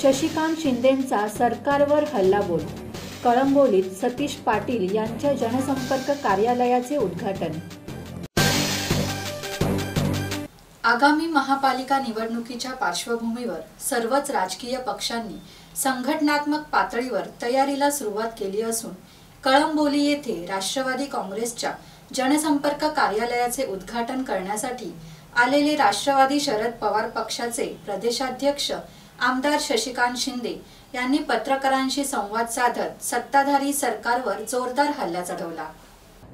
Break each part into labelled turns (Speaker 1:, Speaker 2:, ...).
Speaker 1: शशिकांत शिंदेंचा सरकारवर हल्लाबोल। कळंबोलीत सतीश पाटील यांच्या जनसंपर्क कार्यालयाचे उद्घाटन। आगामी महापालिका निवडणुकीच्या पार्श्वभूमीवर सर्वच राजकीय पक्षांनी संघटनात्मक पातळीवर तयारीला सुरुवात केली असून कळंबोली येथे राष्ट्रवादी काँग्रेसच्या जनसंपर्क कार्यालयाचे उद्घाटन करण्यासाठी आलेले राष्ट्रवादी शरद पवार पक्षाचे प्रदेशाध्यक्ष आमदार शशिकांत शिंदे यांनी पत्रकारांशी संवाद साधत सत्ताधारी सरकारवर जोरदार हल्ला चढवला।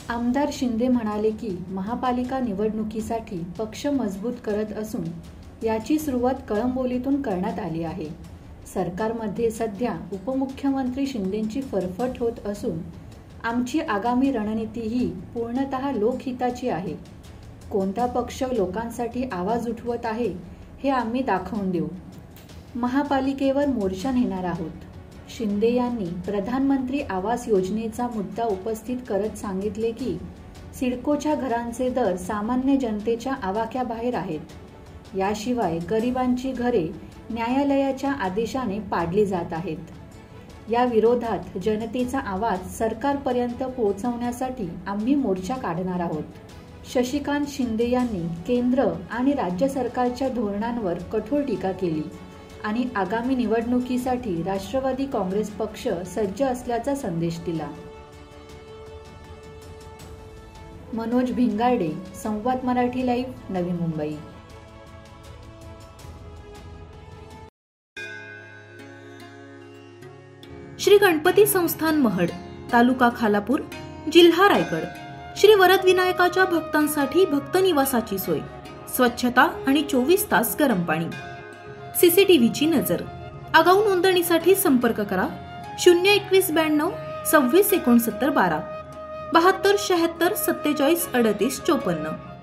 Speaker 1: आमदार शिंदे म्हणाले की महापालिका निवडणुकीसाठी पक्ष मजबूत करत असून याची सुरुवात कळंबोलीतून करण्यात आली आहे। सरकारमध्ये सध्या उपमुख्यमंत्री शिंदेंची फरफट होत असून आमची आगामी रणनीती ही पूर्णतः लोकहिताची आहे। कोणता पक्ष लोकांसाठी आवाज उठवत आहे हे आम्ही दाखवून देऊ। महापालिकेवर मोर्चा नेणार आहोत। शिंदे यांनी प्रधानमंत्री आवास योजनेचा मुद्दा उपस्थित करत सांगितले की सिडकोच्या घरांचे दर सामान्य जनतेच्या आवाक्याबाहेर आहेत। याशिवाय गरिबांची घरे न्यायालयाच्या आदेशाने पाडली जात आहेत। या विरोधात जनतेचा आवाज सरकारपर्यंत पोहोचवण्यासाठी आम्ही मोर्चा काढणार आहोत। शशिकांत शिंदे यांनी केंद्र आणि राज्य सरकारच्या धोरणांवर कठोर टीका केली आणि आगामी निवडणुकीसाठी राष्ट्रवादी काँग्रेस पक्ष सज्ज असल्याचा संदेश दिला। मनोज भिंगारडे, संवाद मराठी लाईव्ह, नवी मुंबई।
Speaker 2: श्री गणपती संस्थान महड, तालुका खालापूर, जिल्हा रायगड। श्री वरद विनायकाच्या भक्तांसाठी भक्त निवासाची सोय, स्वच्छता आणि 24 तास गरम पाणी, सीसीटीव्हीची नजर। आगाऊ नोंदणीसाठी संपर्क करा 02192 26 69 12 72 76 47 38 54।